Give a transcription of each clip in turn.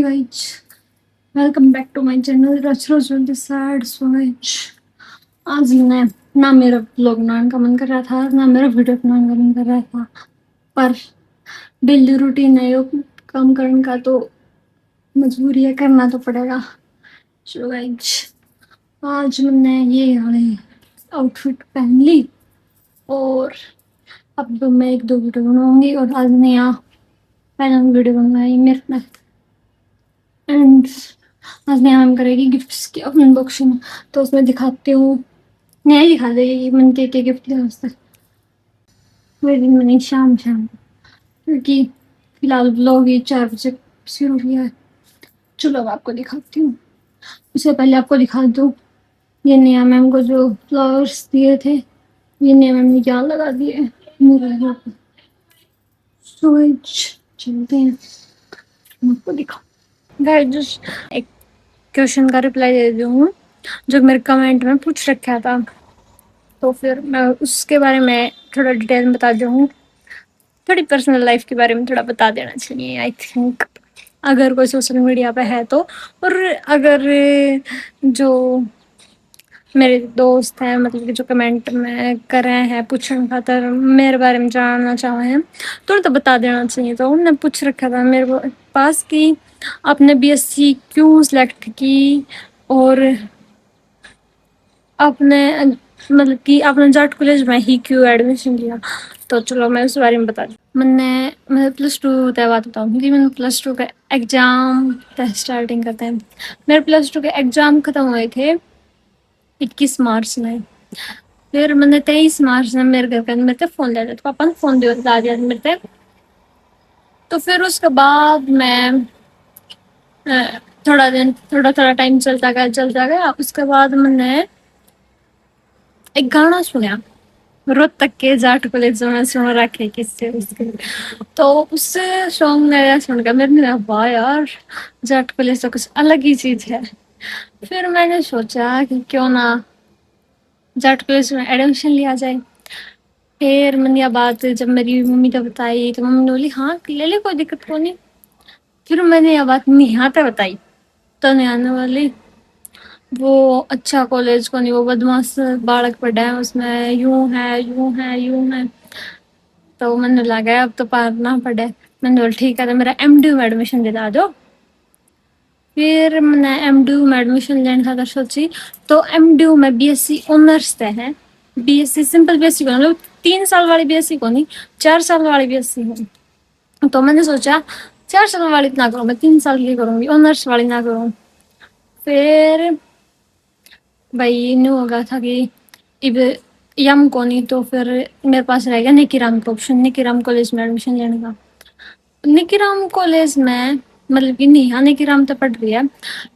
Hey guys, welcome back to my channel रच this sad सोच। आज मैं ना मेरा ब्लॉग बनाने का मन कर रहा था ना मेरा वीडियो बनाने का मन कर रहा था, पर डेली रूटीन है यो काम करने का तो मजबूरी है, करना तो पड़ेगा। सो गाइस, आज मैंने ये वाली आउटफिट पहन ली और अब मैं एक दो वीडियो बनाऊंगी और आज मैं यहाँ पहला वीडियो बनवाई मेरे में। एंड आज मैं हम करेगी गिफ्ट्स की अनबॉक्सिंग, तो उसमें दिखाती हूँ, नहीं दिखा देगी मैंने क्या गिफ्ट दिया उस तक मेरे दिन में, शाम शाम, क्योंकि फिलहाल ब्लॉग ये 4 बजे शुरू किया है। चलो अब आपको दिखाती हूँ। उससे पहले आपको दिखा दूँ, ये नया मैम को जो फ्लावर्स दिए थे, ये नया मैम ने यहाँ लगा दिए मेरे यहाँ पे। तो चलते हैं, आपको दिखा गाइस। एक क्वेश्चन का रिप्लाई दे दूँ जो मेरे कमेंट में पूछ रखा था, तो फिर मैं उसके बारे में थोड़ा डिटेल में बता दूँ। थोड़ी पर्सनल लाइफ के बारे में थोड़ा बता देना चाहिए आई थिंक, अगर कोई सोशल मीडिया पे है तो। और अगर जो मेरे दोस्त हैं, मतलब कि जो कमेंट में कर रहे हैं पूछने खातर मेरे बारे में जानना चाहे हैं, तो बता देना चाहिए। तो उन्होंने पूछ रखा था मेरे पास कि आपने बीएससी क्यों सिलेक्ट की और आपने मतलब कि आपने जाट कॉलेज में ही क्यों एडमिशन लिया। तो चलो मैं उस बारे में बता दूँ। मैं +2 तय बात बताऊँ कि मैंने +2 का एग्ज़ाम स्टार्टिंग करते हैं। मेरे +2 के एग्ज़ाम ख़त्म हुए थे 21 मार्च में। फिर मैंने 23 मार्च में मेरे घर पे मेरे फ़ोन ले लिया, तो पापा ने फ़ोन दिला दिया मेरे। तो फिर उसके बाद मैं थोड़ा टाइम चलता गया। उसके बाद मैंने एक गाना सुना, रोज तक के जाट कॉलेज में सुन रखे किससे उसके, तो उससे सॉन्ग मेरा सुनकर मेरे ने वाह यार, जाट कॉलेज तो कुछ अलग ही चीज है। फिर मैंने सोचा कि क्यों ना जाट कॉलेज में एडमिशन लिया जाए। फिर मैंने यह बात जब मेरी मम्मी को बताई तो मम्मी ने बोली हाँ ले ले, कोई दिक्कत को नहीं। फिर मैंने यह बात नेहा तक बताई तो नेहा ने बोली वो अच्छा कॉलेज को नहीं, वो बदमाश बालक पढ़ा है उसमें, यूं है यूं है यूं है। तो मैंने लगा अब तो पढ़ना पड़े। मैंने बोला ठीक है, तो मेरा एमडी में एडमिशन दिला दो। फिर मैंने एमडी में एडमिशन लेने खातर सोची, तो एमडी में बीएससी ऑनर्स ते हैं, बीएससी सिंपल बीएससी को मतलब 3 साल वाली बीएससी को नहीं, 4 साल वाली बीएससी है। तो मैंने सोचा 4 साल वाली ना करूँ, मैं 3 साल की करूँगी, ऑनर्स वाली ना करूँ। फिर भाई न्यू हो गया था कि इब यम को नहीं, तो फिर मेरे पास रह गया निकीराम का ऑप्शन, निकीराम कॉलेज में एडमिशन लेने का। निकीराम कॉलेज में मतलब कि नेहा निकीराम तो पढ़ रही है,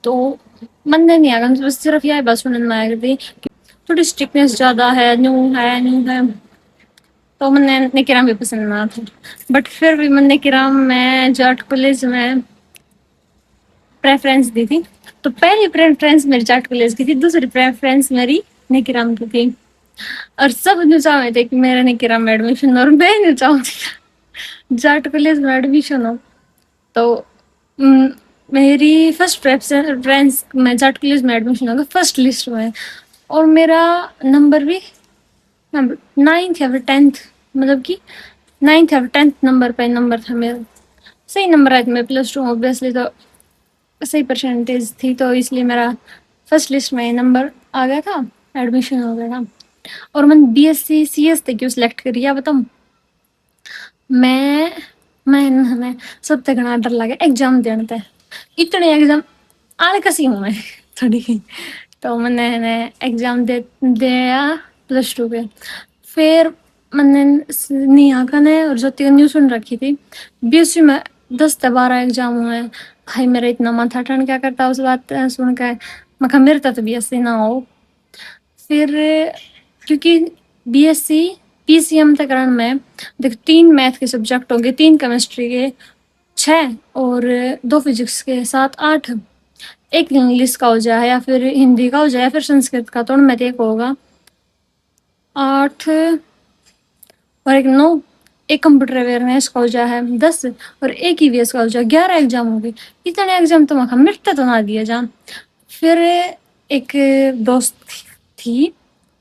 तो मन नहीं आया, बस सिर्फ यह बस सुनने में आया थी कि थोड़ी स्ट्रिक्टनेस ज़्यादा है, न्यू है। तो मैंने निकीराम भी पसंद ना था, बट फिर भी मैंने निकीराम में जाट कॉलेज में प्रेफरेंस दी थी। तो पहली प्रेफरेंस मेरी जाट कॉलेज की थी, दूसरी प्रेफरेंस मेरी निकीराम की थी। और सब न्यू चाहते थे कि मेरा निकीराम में एडमिशन, और मैं न्यू चाहती जाट कॉलेज में एडमिशन हो। तो मेरी फर्स्ट प्रेफरेंस में जाट कॉलेज में एडमिशन होगा फर्स्ट लिस्ट में, और मेरा नंबर भी 9th या फिर 10th, मतलब कि 9th या 10th नंबर पे नंबर था मेरा, सही नंबर आया था। मैं +2 ऑब्वियसली तो सही परसेंटेज थी, तो इसलिए मेरा फर्स्ट लिस्ट में नंबर आ गया था, एडमिशन हो गया था। और मैंने बीएससी सीएस तक क्यों सिलेक्ट करी है बताऊँ। मैं सब तक घना डर लगा एग्जाम देने तक, इतने एग्जाम आलकसी हूँ मैं थोड़ी। तो मैंने एग्जाम दे दिया +2 पे। फिर मैंने नेहा का ने और ज्योति का न्यूज़ सुन रखी थी, बीएससी में 10 से 12 एग्जाम हुए। भाई मेरा इतना माथा ठंड क्या करता उस बात सुन कर, मैं कहा मेरे तो बीएससी ना हो। फिर क्योंकि बीएससी पीसीएम तकरण में देख 3 मैथ के सब्जेक्ट होंगे, 3 केमिस्ट्री के 6 और 2 फिजिक्स के 7 8, एक इंग्लिश का हो जाए या फिर हिंदी का हो जाए या फिर संस्कृत का, तो उनमें एक होगा 8 और एक 9, एक कंप्यूटर अवेयरनेस का हो जा है 10 और एक ईवीएस का हो जा 11 एग्जाम हो गए। इतने एग्जाम तो वहाँ मिटता तो ना दिया जा। फिर एक दोस्त थी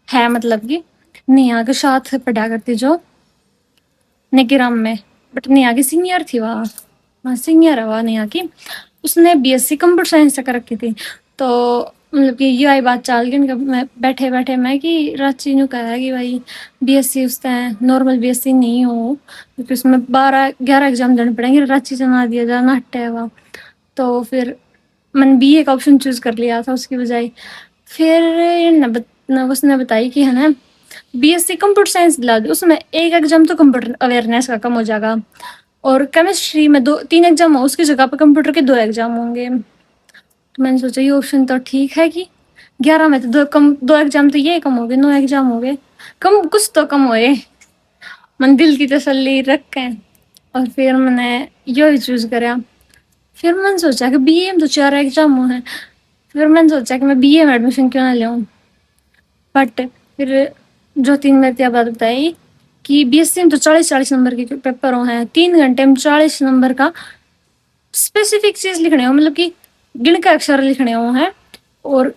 है मतलब कि नेहा के साथ पढ़ा करती जो निकिराम में, बट नेहा की सीनियर थी वह, हाँ सीनियर है वह नेहा की। उसने बीएससी कंप्यूटर साइंस से कर रखी थी। तो मतलब कि ये आई बात चाल गई उनका, मैं बैठे बैठे मैं कि रांची ने कहा कि भाई बीएससी उसका नॉर्मल बीएससी नहीं हो क्योंकि उसमें 12-11 एग्जाम देने पड़ेंगे, रांची से ना दिया जाना हटे हुआ। तो फिर मैंने बीए का ऑप्शन चूज कर लिया था उसकी बजाय। फिर उसने बताई कि है ना बीएससी कंप्यूटर साइंस दिला दो, उसमें एक एग्जाम तो कंप्यूटर अवेयरनेस का कम हो जाएगा और केमिस्ट्री में 2-3 एग्जाम हो उसकी जगह पर कंप्यूटर के 2 एग्जाम होंगे। तो मैंने सोचा ये ऑप्शन तो ठीक है कि 11 में तो 2 एग्जाम तो ये कम हो गए, 9 एग्जाम हो गए, कम कुछ तो कम होए। मन दिल की तसल्ली रख के और फिर मैंने यो ही चूज करा। फिर मैंने सोचा कि बीए में तो 4 एग्जाम हुए हैं, फिर मैंने सोचा कि मैं बीए में एडमिशन क्यों ना लूँ। बट फिर जो 3 मेरे बात बताई कि बीएससी में तो 40-40 नंबर के पेपर हैं, 3 घंटे में 40 नंबर का स्पेसिफिक चीज लिखने हो, मतलब कि गिण के अक्षर लिखने हो हैं। और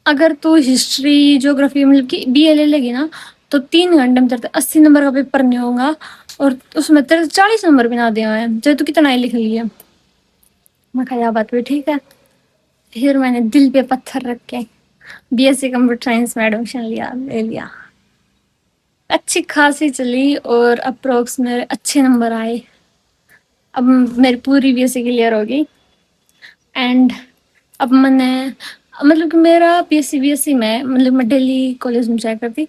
अगर तू हिस्ट्री ज्योग्राफी मतलब कि बीए ले लेगी ना तो 3 घंटे में तेरे 80 नंबर का पेपर नहीं होगा और उसमें तेरे 40 नंबर भी ना दे हुए हैं चाहे तू कितना ही लिख लिया। मैं कहा बात भी ठीक है। फिर मैंने दिल पे पत्थर रख के बीएससी कंप्यूटर साइंस में एडमिशन ले लिया। अच्छी खासी चली और अप्रोक्स मेरे अच्छे नंबर आए। अब मेरी पूरी बीएससी क्लियर होगी एंड अब मैंने मतलब कि मेरा बीएससी में मतलब मैं दिल्ली कॉलेज में जाया करती,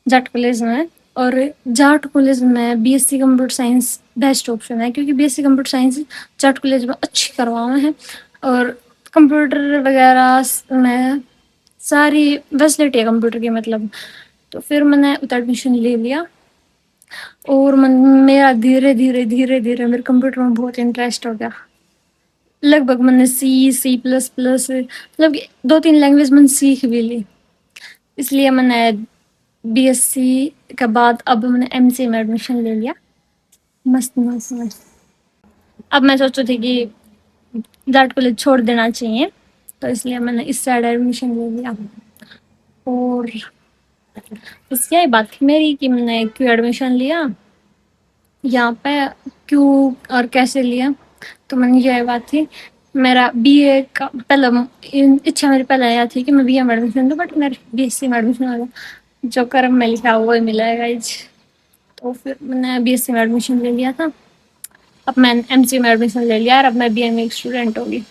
जाट कॉलेज में। और जाट कॉलेज में BSc computer science best option है क्योंकि BSc computer science Jat college में अच्छी करवाए हैं और कंप्यूटर वगैरह में सारी फैसिलिटी है कंप्यूटर की मतलब। तो फिर मैंने उतना एडमिशन ले लिया और मेरा धीरे धीरे धीरे धीरे मेरे कंप्यूटर में बहुत इंटरेस्ट हो गया। लगभग मैंने C++ मतलब 2-3 लैंग्वेज मैंने सीख भी ली। इसलिए मैंने बीएससी के बाद अब मैंने एमसीए में एडमिशन ले लिया। मस्त मस्त मस्त। अब मैं सोच रही थी कि जाट कॉलेज छोड़ देना चाहिए तो इसलिए मैंने इस साइड एडमिशन ले लिया। और बस यही बात थी मेरी कि मैंने क्यों एडमिशन लिया यहाँ पे, क्यों और कैसे लिया। तो मैंने यही बात थी मेरा बीए का पहला इच्छा मेरी पहले यह थी कि मैं बीए में एडमिशन लूँ, बट मेरे बीएससी में एडमिशन हो गया। जो कर्म में लिखा हुआ वही मिला है गाइज। तो फिर मैंने बीएससी में एडमिशन ले लिया था। अब मैंने एमसीए में एडमिशन ले लिया और अब मैं बीए में एक स्टूडेंट होगी।